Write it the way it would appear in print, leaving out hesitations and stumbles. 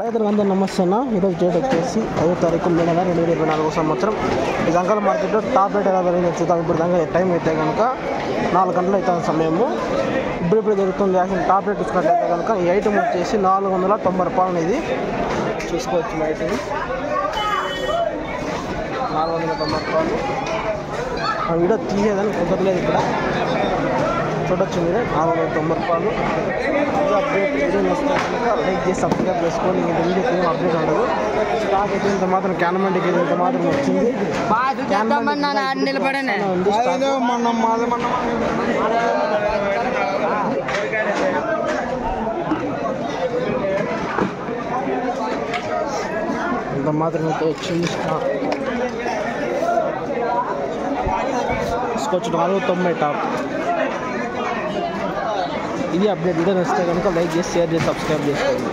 రైతులందరూ నమస్తే అన్న. ఈరోజు డేట్ వచ్చేసి 5వ తారీఖు మే నెల 2024 సంవత్సరం. ఈ జంగాల మార్కెట్లో టాప్ రేట్ ఎలా జరిగిందో చూద్దాం. ఇప్పుడు దాకా టైం అయితే కనుక 4 గంటలు అవుతుంది సమయము. ఇప్పుడు జరుగుతుంది. యాక్చువల్ టాప్ రేట్ చూసుకున్నట్లయితే కనుక ఈ ఐటమ్ వచ్చేసి 490 రూపాయలు. ఇది చూసుకోవచ్చు. ఐటమ్ 490 రూపాయలు. ఆ వీడియో తీసేదని కుదరలేదు. ఇక్కడ చూడొచ్చు మీరు 490 రూపాయలు. అప్డేట్ వీడియో వస్తే కనుక లైక్ చేసి సబ్స్క్రైబ్ చేసుకొని ఇంత వీడియోకి ఏం అప్డేట్ ఉండదు. స్టాక్ అయితే ఇంత మాత్రం క్యాన్మండికి ఇంత మాత్రం వచ్చింది. ఇంత మాత్రం అయితే వచ్చింది. తీసుకోవచ్చు 490 టాప్. ఇది అప్డేట్ వీడియో వస్తే కనుక లైక్ చేసి షేర్ చేసి సబ్స్క్రైబ్ చేసుకోండి.